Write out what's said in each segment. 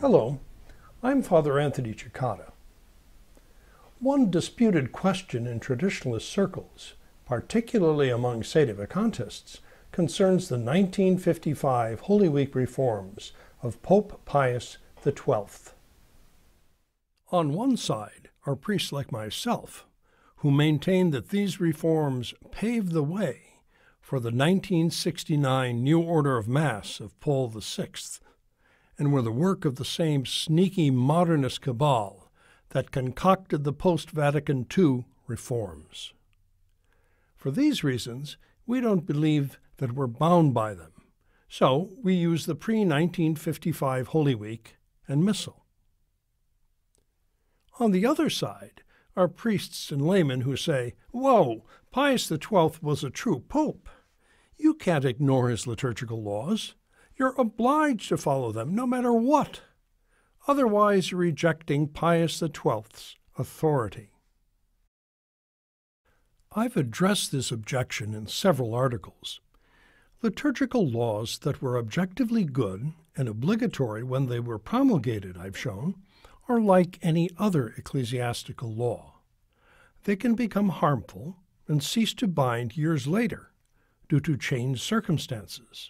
Hello, I'm Father Anthony Cekada. One disputed question in traditionalist circles, particularly among sedevacantists, concerns the 1955 Holy Week reforms of Pope Pius XII. On one side are priests like myself, who maintain that these reforms paved the way for the 1969 New Order of Mass of Paul VI, and were the work of the same sneaky modernist cabal that concocted the post-Vatican II reforms. For these reasons, we don't believe that we're bound by them, so we use the pre-1955 Holy Week and Missal. On the other side are priests and laymen who say, "Whoa, Pius XII was a true pope. You can't ignore his liturgical laws. You're obliged to follow them no matter what. Otherwise, you're rejecting Pius XII's authority." I've addressed this objection in several articles. Liturgical laws that were objectively good and obligatory when they were promulgated, I've shown, are like any other ecclesiastical law. They can become harmful and cease to bind years later due to changed circumstances.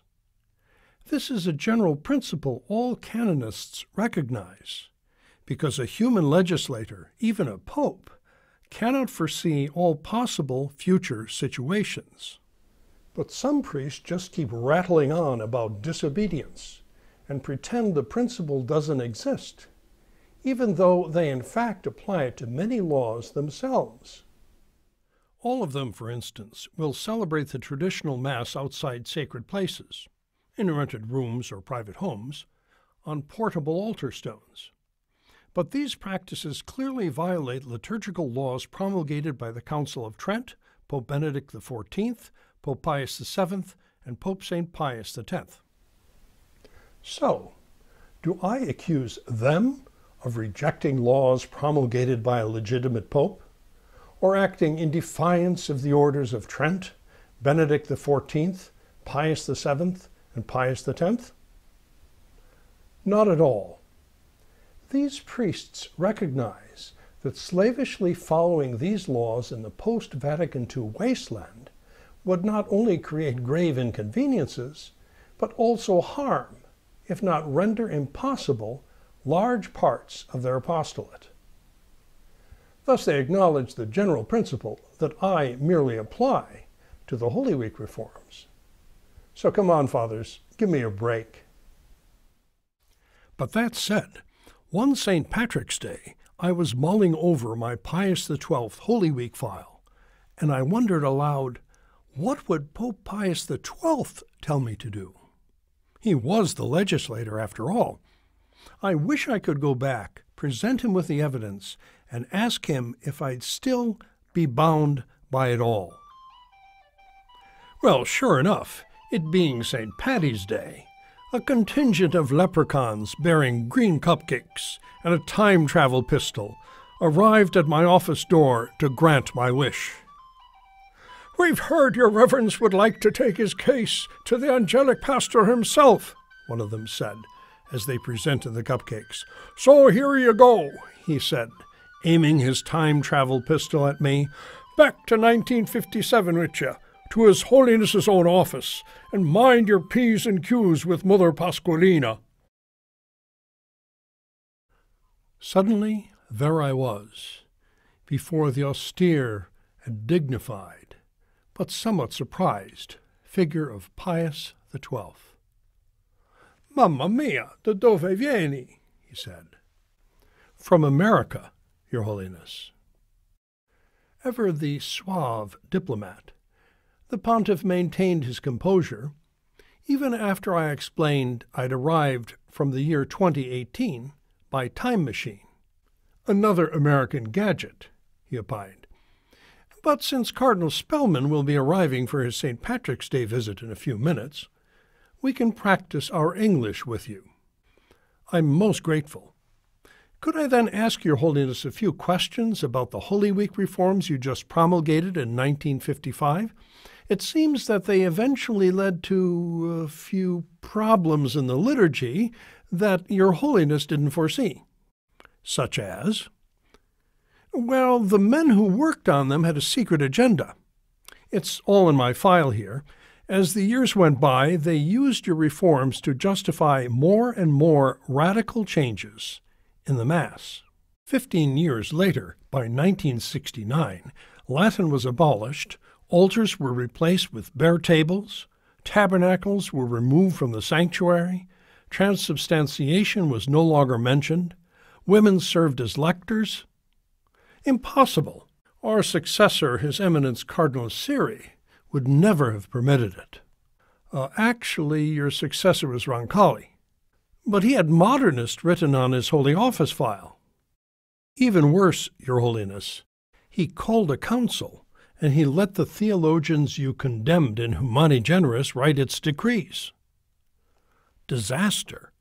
This is a general principle all canonists recognize, because a human legislator, even a pope, cannot foresee all possible future situations. But some priests just keep rattling on about disobedience and pretend the principle doesn't exist, even though they in fact apply it to many laws themselves. All of them, for instance, will celebrate the traditional Mass outside sacred places, in rented rooms or private homes, on portable altar stones. But these practices clearly violate liturgical laws promulgated by the Council of Trent, Pope Benedict XIV, Pope Pius VII, and Pope St. Pius X. So, do I accuse them of rejecting laws promulgated by a legitimate pope, or acting in defiance of the orders of Trent, Benedict XIV, Pius VII, and Pius X? Not at all. These priests recognize that slavishly following these laws in the post-Vatican II wasteland would not only create grave inconveniences, but also harm, if not render impossible, large parts of their apostolate. Thus they acknowledge the general principle that I merely apply to the Holy Week reforms. So come on, fathers, give me a break. But that said, one St. Patrick's Day, I was mulling over my Pius XII Holy Week file, and I wondered aloud, what would Pope Pius XII tell me to do? He was the legislator, after all. I wish I could go back, present him with the evidence, and ask him if I'd still be bound by it all. Well, sure enough, it being St. Paddy's Day, a contingent of leprechauns bearing green cupcakes and a time travel pistol arrived at my office door to grant my wish. "We've heard your reverence would like to take his case to the angelic pastor himself," one of them said, as they presented the cupcakes. "So here you go," he said, aiming his time travel pistol at me. "Back to 1957 with you, to His Holiness's own office, and mind your P's and Q's with Mother Pasqualina." Suddenly, there I was, before the austere and dignified, but somewhat surprised, figure of Pius XII. "Mamma mia, da dove vieni?" he said. "From America, Your Holiness." Ever the suave diplomat, the pontiff maintained his composure, even after I explained I'd arrived from the year 2018 by time machine. "Another American gadget," he opined. "But since Cardinal Spellman will be arriving for his St. Patrick's Day visit in a few minutes, we can practice our English with you. I'm most grateful. Could I then ask Your Holiness a few questions about the Holy Week reforms you just promulgated in 1955? It seems that they eventually led to a few problems in the liturgy that Your Holiness didn't foresee, such as, well, the men who worked on them had a secret agenda. It's all in my file here. As the years went by, they used your reforms to justify more and more radical changes in the Mass. 15 years later, by 1969, Latin was abolished, altars were replaced with bare tables, tabernacles were removed from the sanctuary, transubstantiation was no longer mentioned, women served as lectors. Impossible. Our successor, His Eminence Cardinal Siri, would never have permitted it. Actually, your successor was Roncalli, but he had modernist written on his Holy Office file. Even worse, Your Holiness, he called a council, and he let the theologians you condemned in Humani Generis write its decrees. Disaster.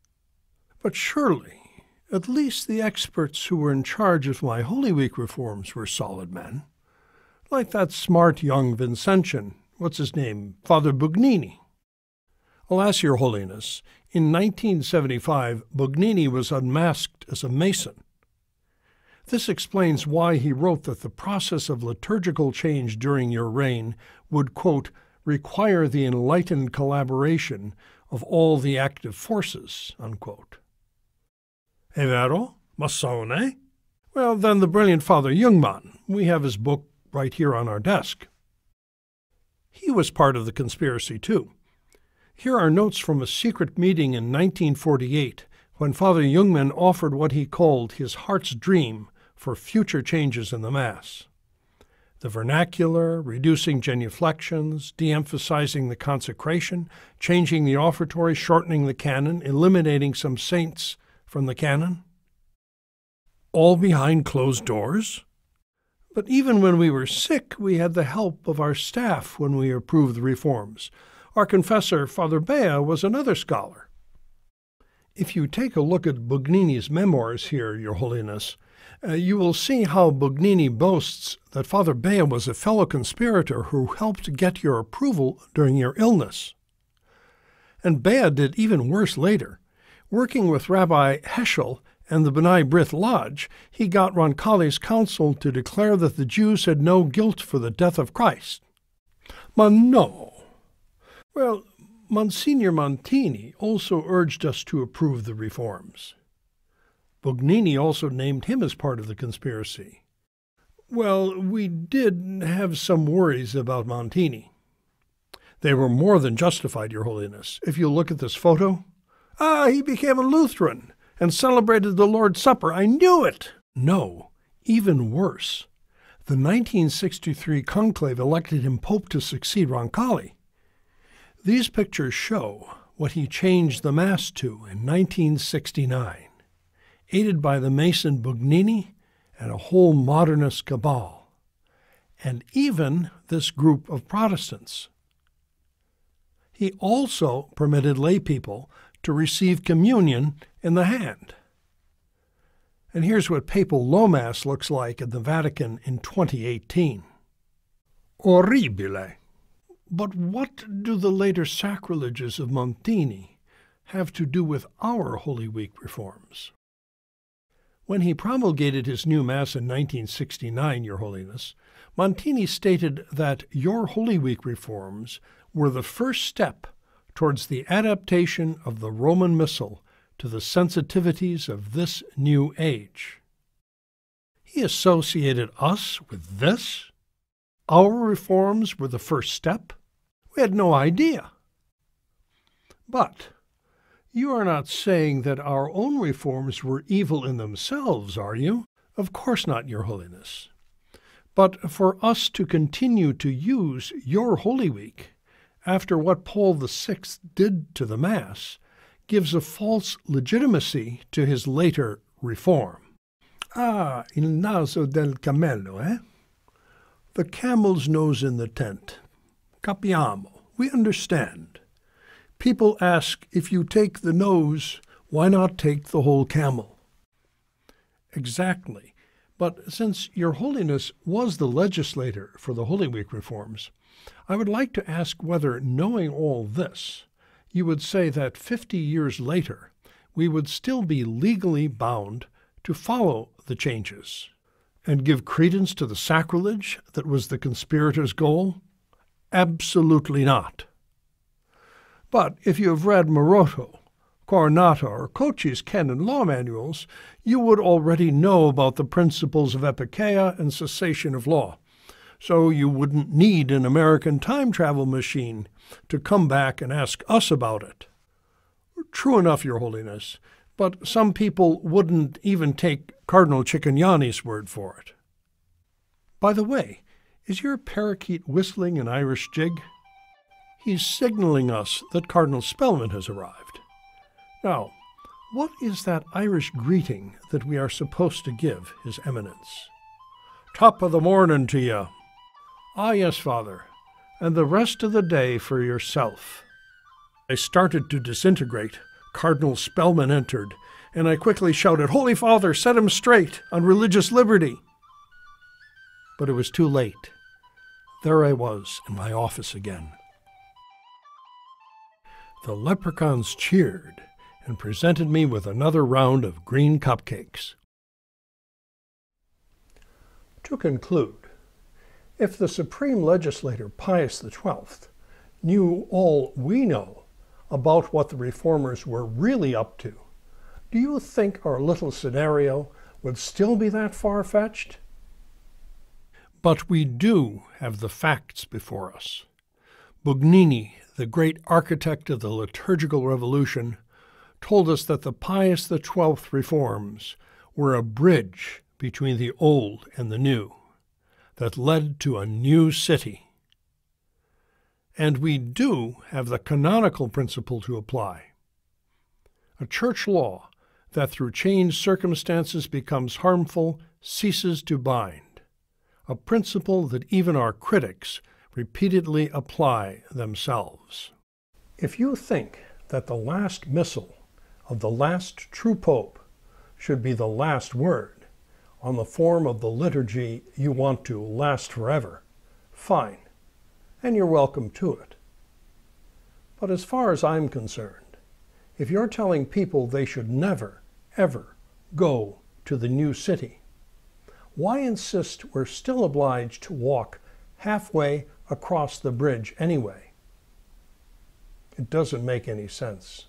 But surely, at least the experts who were in charge of my Holy Week reforms were solid men. Like that smart young Vincentian, what's his name, Father Bugnini. Alas, Your Holiness, in 1975, Bugnini was unmasked as a Mason. This explains why he wrote that the process of liturgical change during your reign would, quote, require the enlightened collaboration of all the active forces, unquote. È vero? Maçon, eh? Well, then the brilliant Father Jungmann. We have his book right here on our desk. He was part of the conspiracy, too. Here are notes from a secret meeting in 1948 when Father Jungmann offered what he called his heart's dream for future changes in the Mass. The vernacular, reducing genuflections, de-emphasizing the consecration, changing the offertory, shortening the canon, eliminating some saints from the canon. All behind closed doors? But even when we were sick, we had the help of our staff when we approved the reforms. Our confessor, Father Bea, was another scholar. If you take a look at Bugnini's memoirs here, Your Holiness, you will see how Bugnini boasts that Father Bea was a fellow conspirator who helped get your approval during your illness. And Bea did even worse later. Working with Rabbi Heschel and the B'nai B'rith Lodge, he got Roncalli's council to declare that the Jews had no guilt for the death of Christ. Ma no. Well, Monsignor Montini also urged us to approve the reforms. Bugnini also named him as part of the conspiracy. Well, we did have some worries about Montini. They were more than justified, Your Holiness. If you look at this photo, he became a Lutheran and celebrated the Lord's Supper. I knew it! No, even worse. The 1963 conclave elected him Pope to succeed Roncalli. These pictures show what he changed the Mass to in 1969, aided by the Mason Bugnini and a whole modernist cabal, and even this group of Protestants. He also permitted lay people to receive communion in the hand. And here's what papal low Mass looks like in the Vatican in 2018. Orribile. But what do the later sacrileges of Montini have to do with our Holy Week reforms? When he promulgated his new Mass in 1969, Your Holiness, Montini stated that your Holy Week reforms were the first step towards the adaptation of the Roman Missal to the sensitivities of this new age. He associated us with this? Our reforms were the first step? We had no idea. But you are not saying that our own reforms were evil in themselves, are you? Of course not, Your Holiness. But for us to continue to use your Holy Week after what Paul VI did to the Mass gives a false legitimacy to his later reform. Il naso del cammello, eh? The camel's nose in the tent. Capiamo. We understand. People ask, if you take the nose, why not take the whole camel? Exactly. But since Your Holiness was the legislator for the Holy Week reforms, I would like to ask whether, knowing all this, you would say that 50 years later, we would still be legally bound to follow the changes and give credence to the sacrilege that was the conspirators' goal? Absolutely not. But if you have read Maroto, Coronata, or Cocci's canon law manuals, you would already know about the principles of epikeia and cessation of law, so you wouldn't need an American time travel machine to come back and ask us about it. True enough, Your Holiness, but some people wouldn't even take Cardinal Cicognani's word for it. By the way, is your parakeet whistling an Irish jig? He's signaling us that Cardinal Spellman has arrived. Now, what is that Irish greeting that we are supposed to give His Eminence? Top of the morning to you. Ah, yes, Father, and the rest of the day for yourself. I started to disintegrate. Cardinal Spellman entered, and I quickly shouted, Holy Father, set him straight on religious liberty. But it was too late. There I was in my office again. The leprechauns cheered and presented me with another round of green cupcakes. To conclude, if the supreme legislator Pius XII knew all we know about what the reformers were really up to, do you think our little scenario would still be that far-fetched? But we do have the facts before us. Bugnini, the great architect of the liturgical revolution, told us that the Pius XII reforms were a bridge between the old and the new that led to a new city. And we do have the canonical principle to apply. A church law that through changed circumstances becomes harmful ceases to bind, a principle that even our critics repeatedly apply themselves. If you think that the last missal of the last true pope should be the last word on the form of the liturgy you want to last forever, fine, and you're welcome to it. But as far as I'm concerned, if you're telling people they should never, ever go to the new city, why insist we're still obliged to walk halfway across the bridge anyway? It doesn't make any sense.